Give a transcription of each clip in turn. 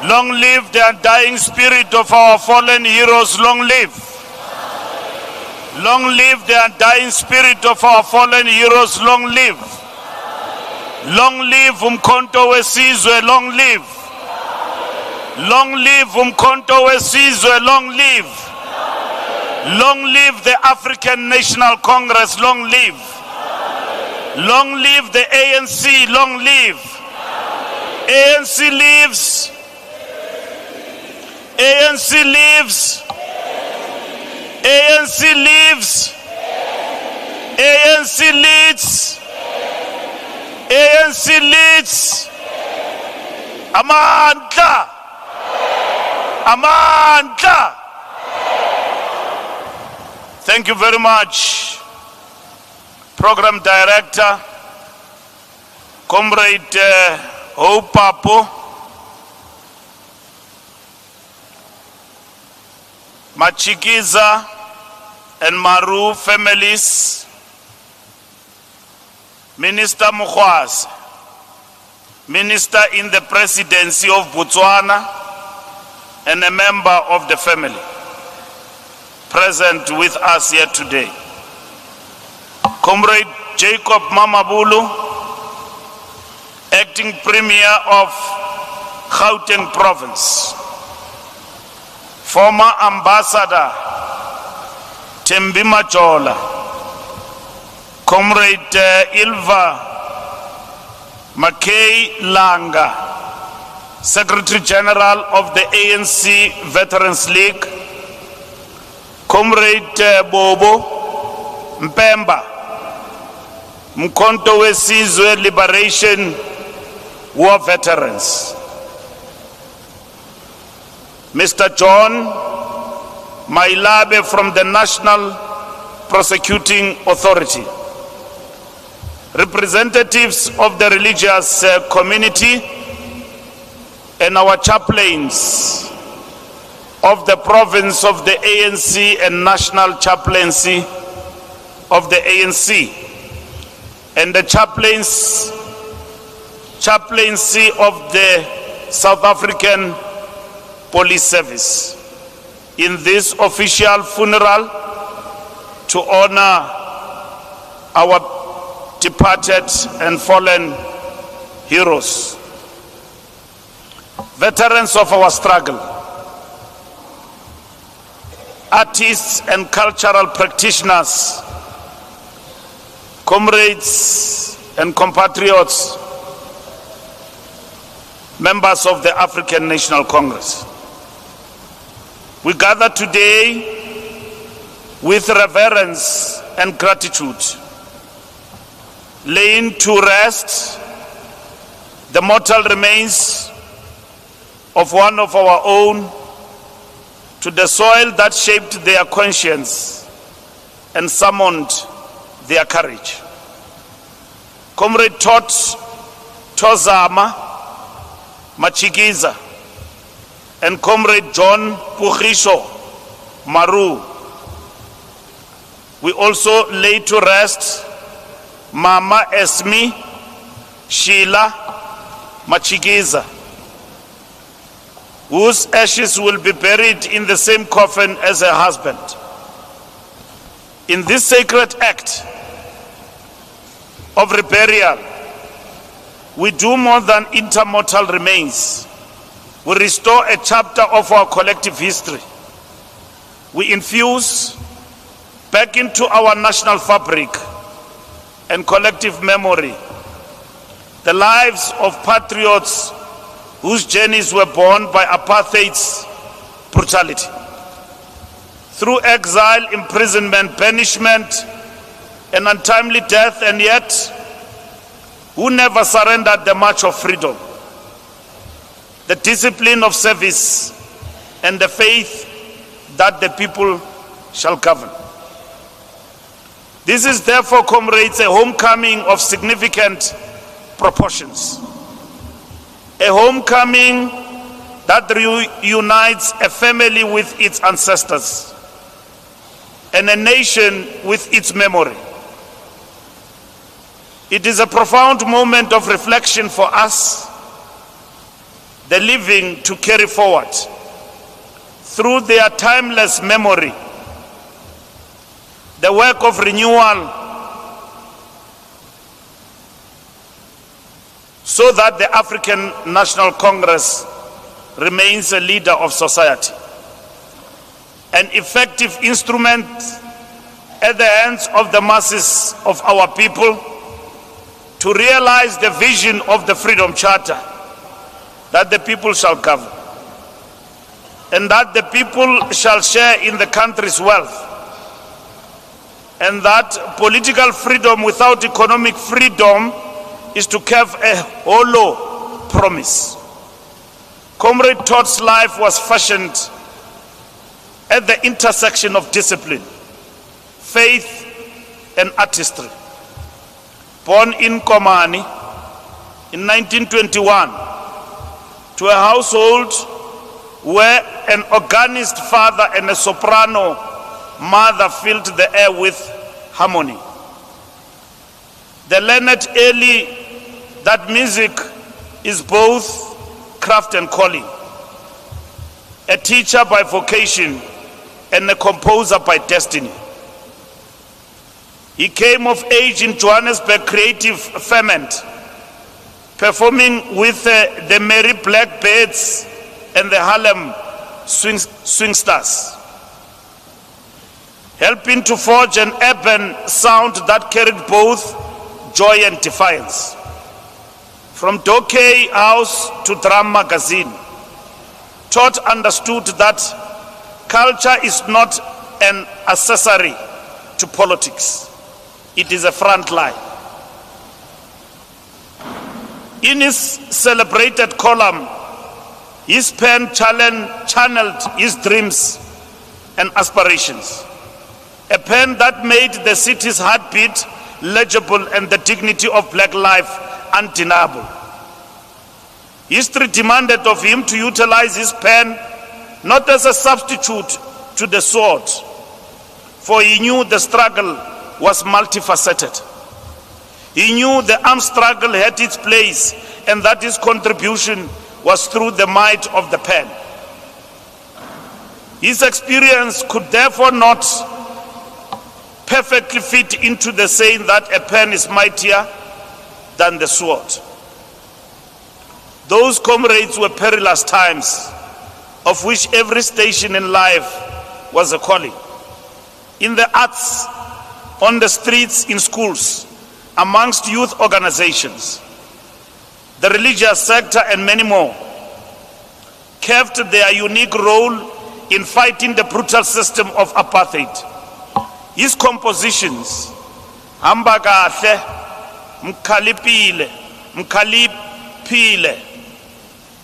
Long live the undying spirit of our fallen heroes. Long live. Long live the undying spirit of our fallen heroes. Long live. Long live Umkhonto weSizwe. Long live. Long live Umkhonto weSizwe. Long live. Long live the African National Congress. Long live. Long live the ANC. Long live. ANC lives. ANC lives. ANC lives. ANC leads. ANC leads. Amandla. Amandla. Thank you very much, Program Director, Comrade Hope Papo, Matshikiza and Maroo families, Minister Mukhwaz, Minister in the Presidency of Botswana, and a member of the family present with us here today. Comrade Jacob Mamabulu, Acting Premier of Gauteng Province. Former Ambassador Thembi Majola, Comrade Ilva Makay Langa, Secretary General of the ANC Veterans League, Comrade Bobo Mpemba, Umkhonto weSizwe Liberation War Veterans, Mr. John Mailabe from the National Prosecuting Authority, representatives of the religious community, and our chaplains of the province of the ANC and national chaplaincy of the ANC, and the chaplaincy of the South African Police Service, in this official funeral to honor our departed and fallen heroes, veterans of our struggle, artists and cultural practitioners, comrades and compatriots, members of the African National Congress. We gather today with reverence and gratitude, laying to rest the mortal remains of one of our own, to the soil that shaped their conscience and summoned their courage. Comrade Todd Matshikiza and Comrade John Pugisho Maroo. We also lay to rest Mama Esme Sheila Matshikiza, whose ashes will be buried in the same coffin as her husband. In this sacred act of reburial, we do more than intermortal remains. We restore a chapter of our collective history. We infuse back into our national fabric and collective memory the lives of patriots whose journeys were born by apartheid's brutality. Through exile, imprisonment, banishment, and untimely death, and yet who never surrendered the march of freedom, the discipline of service, and the faith that the people shall govern. This is therefore, comrades, a homecoming of significant proportions. A homecoming that reunites a family with its ancestors and a nation with its memory. It is a profound moment of reflection for us the living to carry forward through their timeless memory the work of renewal, so that the African National Congress remains a leader of society, an effective instrument at the hands of the masses of our people to realize the vision of the Freedom Charter, that the people shall govern and that the people shall share in the country's wealth, and that political freedom without economic freedom is to have a hollow promise. Comrade Todd's life was fashioned at the intersection of discipline, faith, and artistry. Born in Komani in 1921 to a household where an organist father and a soprano mother filled the air with harmony. They learned early that music is both craft and calling, a teacher by vocation and a composer by destiny. He came of age in Johannesburg creative ferment, performing with the Merry Blackbirds and the Harlem Swingsters, helping to forge an urban sound that carried both joy and defiance. From Dokey House to Drum Magazine, Todd understood that culture is not an accessory to politics. It is a front line. In his celebrated column, his pen channeled his dreams and aspirations. A pen that made the city's heartbeat legible and the dignity of black life undeniable. History demanded of him to utilize his pen not as a substitute to the sword, for he knew the struggle was multifaceted. He knew the armed struggle had its place and that his contribution was through the might of the pen. His experience could therefore not perfectly fit into the saying that a pen is mightier than the sword. Those comrades were perilous times, of which every station in life was a calling. In the arts, on the streets, in schools, amongst youth organizations, the religious sector, and many more, kept their unique role in fighting the brutal system of apartheid. His compositions, Hamba Kahle, Mkhalipile,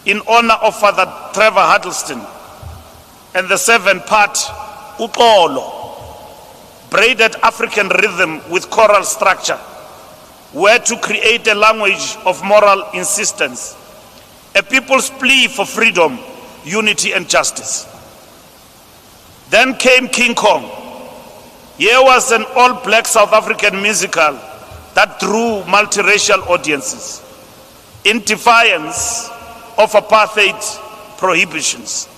in honor of Father Trevor Huddleston, and the 7-part Uxolo, braided African rhythm with choral structure, were to create a language of moral insistence, a people's plea for freedom, unity, and justice. Then came King Kong. Here was an all-black South African musical that drew multiracial audiences in defiance of apartheid prohibitions,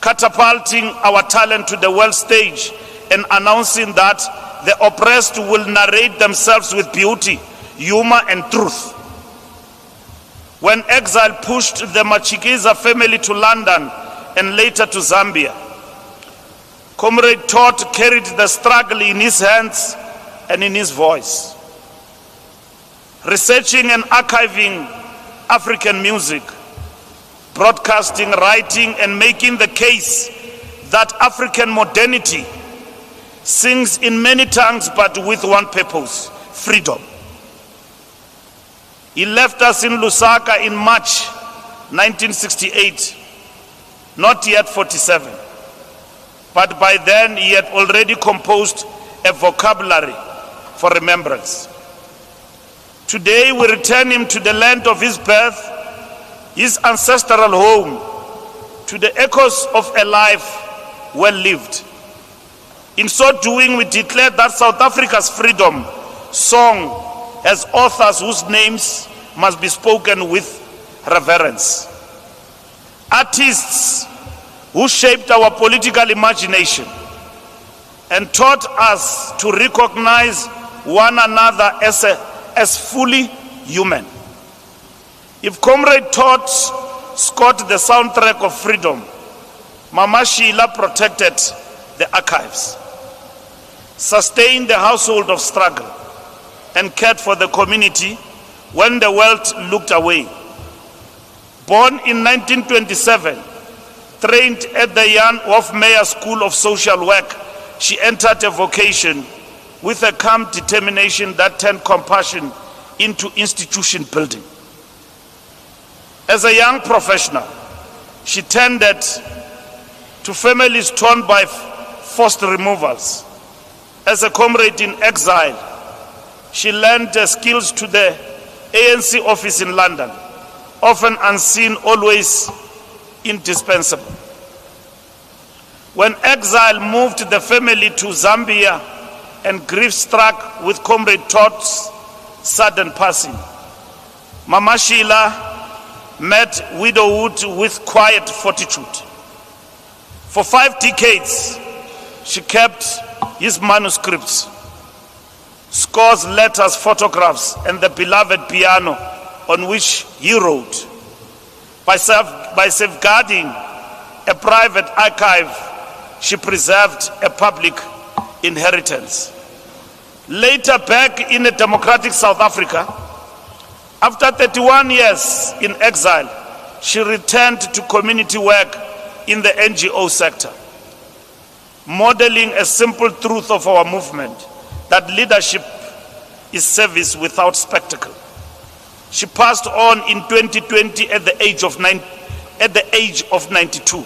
catapulting our talent to the world stage and announcing that the oppressed will narrate themselves with beauty, humor, and truth. When exile pushed the Matshikiza family to London and later to Zambia, Comrade Todd carried the struggle in his hands and in his voice. Researching and archiving African music, broadcasting, writing, and making the case that African modernity sings in many tongues but with one purpose: freedom. He left us in Lusaka in March 1968, not yet 47. But by then he had already composed a vocabulary for remembrance. Today we return him to the land of his birth, his ancestral home, to the echoes of a life well lived. In so doing, we declare that South Africa's freedom song has authors whose names must be spoken with reverence. artists who shaped our political imagination and taught us to recognize one another as fully human. If Comrade Todd scored the soundtrack of freedom, Mama Sheila protected the archives, sustained the household of struggle, and cared for the community when the world looked away. Born in 1927, trained at the Jan Hofmeyer School of Social Work, she entered a vocation with a calm determination that turned compassion into institution building. As a young professional, she tended to families torn by forced removals. As a comrade in exile, she lent skills to the ANC office in London, often unseen, always indispensable. When exile moved the family to Zambia and grief struck with Comrade Todd's sudden passing, Mama Sheila met widowhood with quiet fortitude. For 5 decades, she kept his manuscripts, scores, letters, photographs, and the beloved piano on which he wrote. By safeguarding a private archive, she preserved a public inheritance. Later, back in a democratic South Africa, after 31 years in exile, she returned to community work in the NGO sector, modeling a simple truth of our movement, that leadership is service without spectacle. She passed on in 2020 at the age of 92.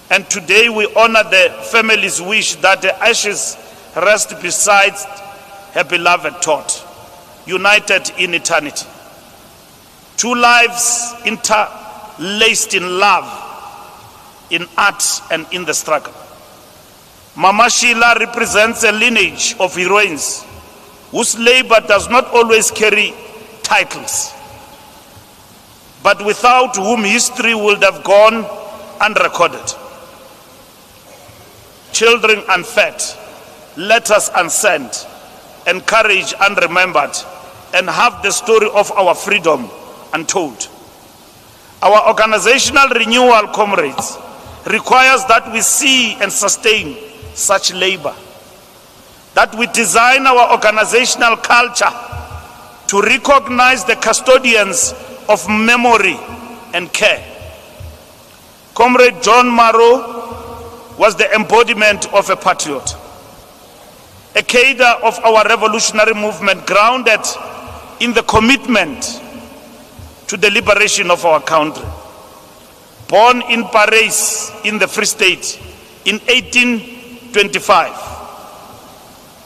And today we honor the family's wish that the ashes rest beside her beloved Todd, united in eternity. 2 lives interlaced in love, in art, and in the struggle. Mama Sheila represents a lineage of heroines whose labor does not always carry titles, but without whom history would have gone unrecorded. Children unfed, letters unsent, and courage unremembered, and half the story of our freedom untold. Our organizational renewal, comrades, requires that we see and sustain such labor, that we design our organizational culture to recognize the custodians of memory and care. Comrade John Maroo was the embodiment of a patriot, a cadre of our revolutionary movement grounded in the commitment to the liberation of our country. Born in Paris in the Free State in 1825,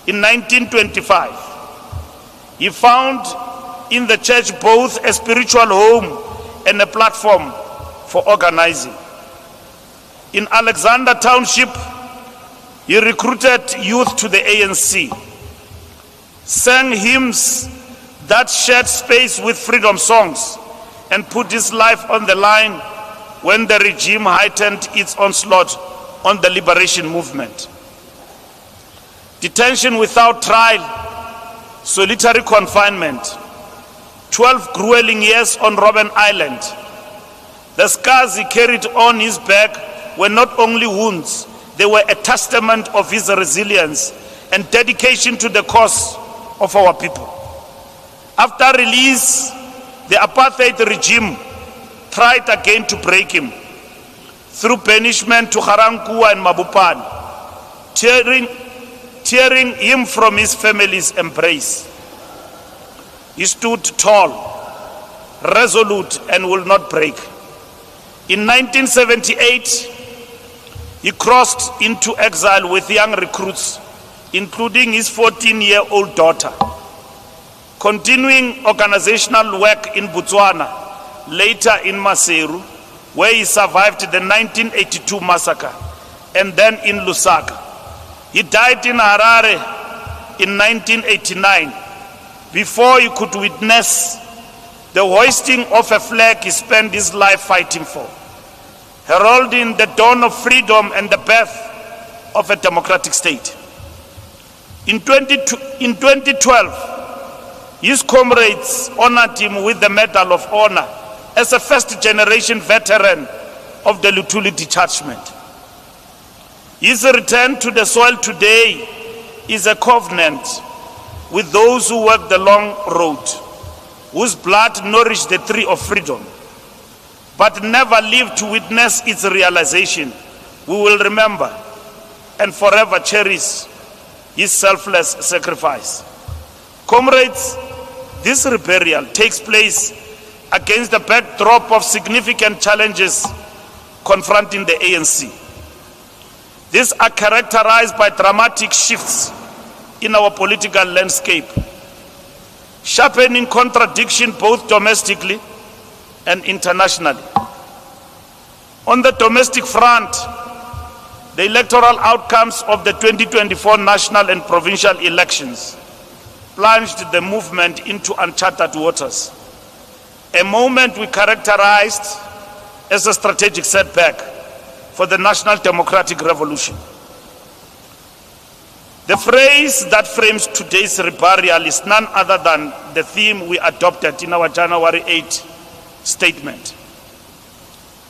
in 1925, he found in the church both a spiritual home and a platform for organizing. In Alexander Township, he recruited youth to the ANC, sang hymns that shared space with freedom songs, and put his life on the line when the regime heightened its onslaught on the liberation movement. Detention without trial, solitary confinement, 12 grueling years on Robben Island. The scars he carried on his back were not only wounds, they were a testament of his resilience and dedication to the cause of our people. After release, the apartheid regime tried again to break him through banishment to Garankuwa and Mabopane, tearing him from his family's embrace. He stood tall, resolute, and will not break. In 1978, he crossed into exile with young recruits, including his 14-year-old daughter. Continuing organizational work in Botswana, later in Maseru, where he survived the 1982 massacre, and then in Lusaka. He died in Harare in 1989, before he could witness the hoisting of a flag he spent his life fighting for, heralding the dawn of freedom and the birth of a democratic state. In 2012, his comrades honored him with the Medal of Honor as a first-generation veteran of the Luthuli detachment. His return to the soil today is a covenant with those who walk the long road, whose blood nourished the tree of freedom, but never lived to witness its realization. We will remember and forever cherish his selfless sacrifice. Comrades, this reburial takes place against the backdrop of significant challenges confronting the ANC. These are characterized by dramatic shifts in our political landscape, sharpening contradiction both domestically and internationally. On the domestic front, the electoral outcomes of the 2024 national and provincial elections plunged the movement into uncharted waters, a moment we characterized as a strategic setback for the national democratic revolution. The phrase that frames today's reburial is none other than the theme we adopted in our January 8 statement.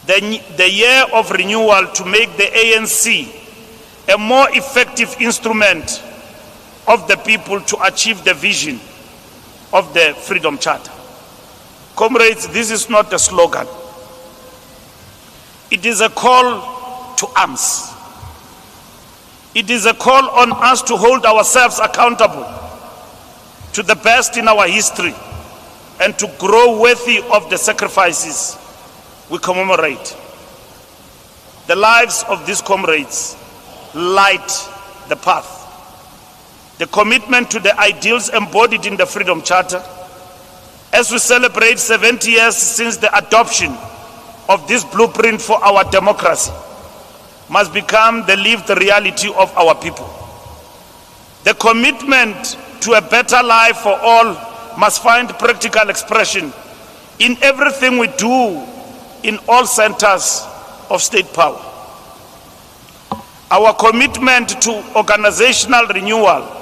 The year of renewal to make the ANC a more effective instrument of the people to achieve the vision of the Freedom Charter. Comrades, this is not a slogan. It is a call to arms. It is a call on us to hold ourselves accountable to the best in our history and to grow worthy of the sacrifices we commemorate. The lives of these comrades light the path. The commitment to the ideals embodied in the Freedom Charter, as we celebrate 70 years since the adoption of this blueprint for our democracy, must become the lived reality of our people. The commitment to a better life for all must find practical expression in everything we do in all centers of state power. Our commitment to organizational renewal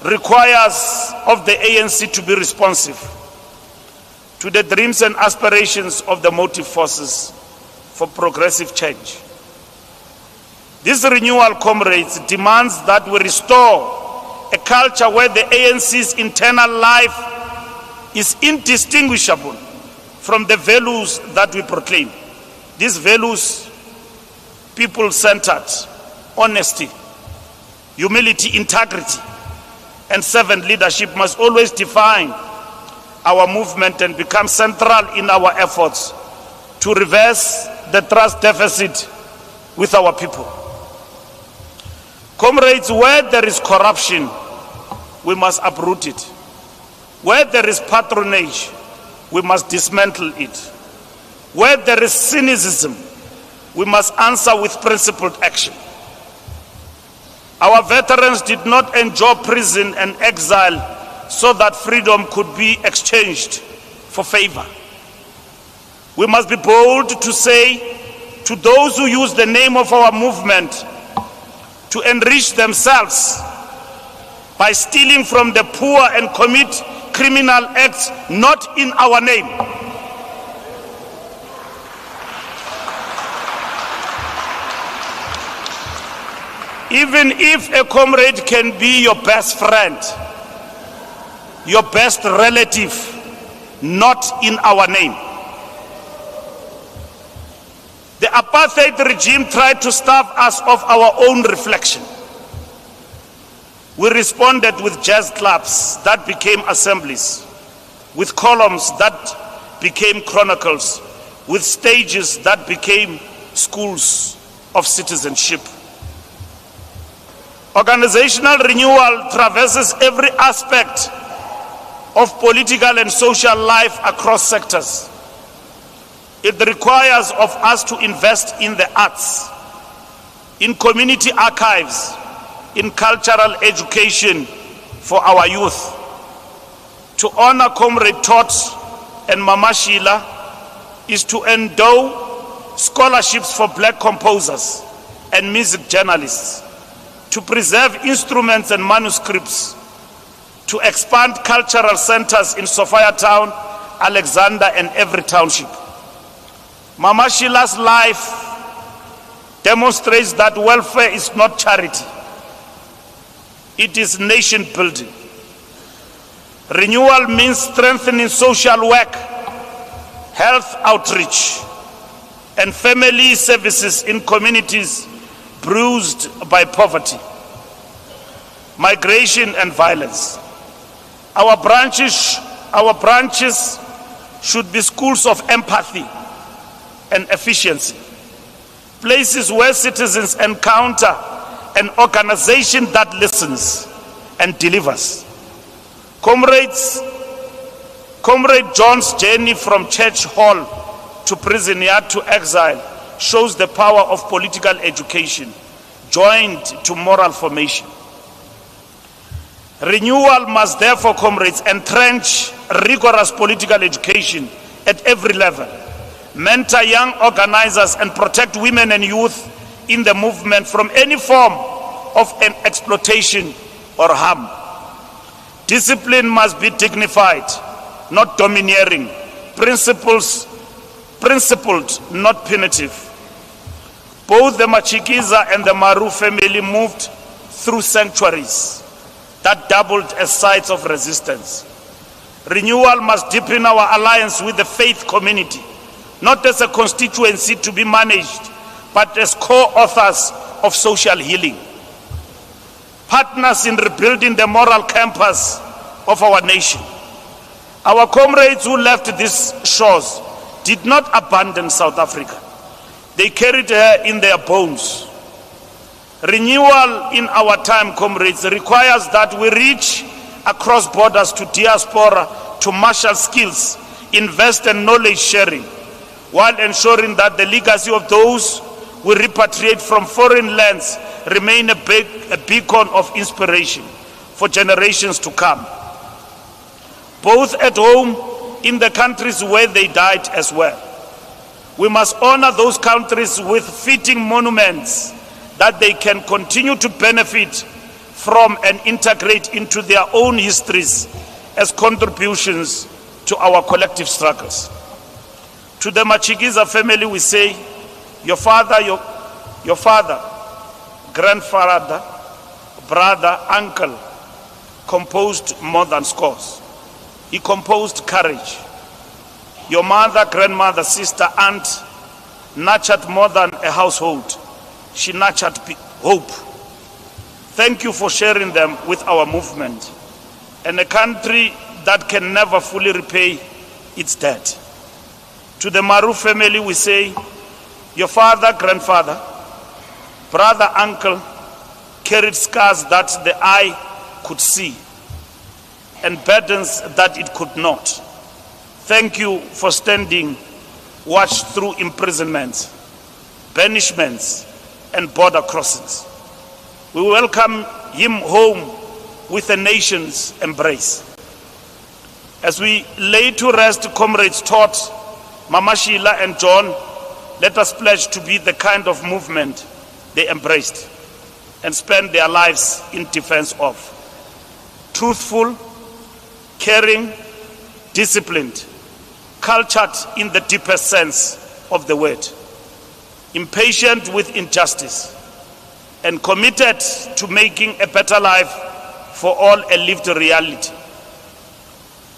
requires of the ANC to be responsive to the dreams and aspirations of the motive forces for progressive change. This renewal, comrades, demands that we restore a culture where the ANC's internal life is indistinguishable from the values that we proclaim. These values, people-centered, honesty, humility, integrity, and servant leadership must always define our movement and become central in our efforts to reverse the trust deficit with our people. Comrades, where there is corruption, we must uproot it. Where there is patronage, we must dismantle it. Where there is cynicism, we must answer with principled action. Our veterans did not endure prison and exile so that freedom could be exchanged for favor. We must be bold to say to those who use the name of our movement to enrich themselves by stealing from the poor and commit criminal acts not in our name. Even if a comrade can be your best friend, your best relative, not in our name. The apartheid regime tried to starve us of our own reflection. We responded with jazz clubs that became assemblies, with columns that became chronicles, with stages that became schools of citizenship. Organizational renewal traverses every aspect of political and social life across sectors. It requires of us to invest in the arts, in community archives, in cultural education for our youth, to honor Comrade Todd and Mama Sheila is to endow scholarships for black composers and music journalists, to preserve instruments and manuscripts, to expand cultural centers in Sophiatown, Alexander, and every township. Mama Sheila's life demonstrates that welfare is not charity. It is nation building. Renewal means strengthening social work, health outreach, and family services in communities bruised by poverty, migration, and violence. Our branches should be schools of empathy and efficiency, places where citizens encounter an organization that listens and delivers. Comrade John's journey from church hall to prison yard to exile shows the power of political education joined to moral formation. Renewal must therefore, comrades, entrench rigorous political education at every level, mentor young organizers, and protect women and youth in the movement from any form of an exploitation or harm. Discipline must be dignified, not domineering. Principled, not punitive. Both the Matshikiza and the Maroo family moved through sanctuaries that doubled as sites of resistance. Renewal must deepen our alliance with the faith community, not as a constituency to be managed, but as co-authors of social healing, partners in rebuilding the moral campus of our nation. Our comrades who left these shores did not abandon South Africa. They carried her in their bones. Renewal in our time, comrades, requires that we reach across borders to diaspora to marshal skills, invest in knowledge sharing, while ensuring that the legacy of those we repatriate from foreign lands remain a beacon of inspiration for generations to come, both at home in the countries where they died as well. We must honor those countries with fitting monuments that they can continue to benefit from and integrate into their own histories as contributions to our collective struggles. To the Matshikiza family we say, your father, grandfather, brother, uncle composed more than scores. He composed courage. Your mother, grandmother, sister, aunt nurtured more than a household. She nurtured hope. Thank you for sharing them with our movement and a country that can never fully repay its debt. To the Maroo family we say, your father, grandfather, brother, uncle carried scars that the eye could see and burdens that it could not. Thank you for standing watch through imprisonments, banishments, and border crossings. We welcome him home with a nation's embrace. As we lay to rest comrades Todd, Mama Sheila, and John, let us pledge to be the kind of movement they embraced and spend their lives in defense of. Truthful, caring, disciplined, cultured in the deepest sense of the word, impatient with injustice, and committed to making a better life for all a lived reality.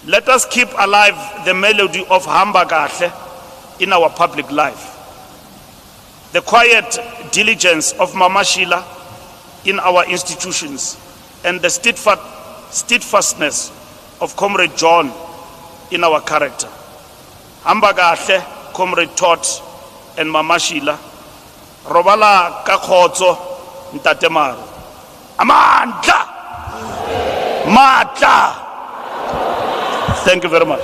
Let us keep alive the melody of Hamba Kahle in our public life, the quiet diligence of Mama Sheila in our institutions, and the steadfastness of Comrade John in our character. Hamba Kahle, Comrade Todd, and Mama Sheila. Robala ka khotso ntate Maroo. Amandla! Matla! Thank you very much.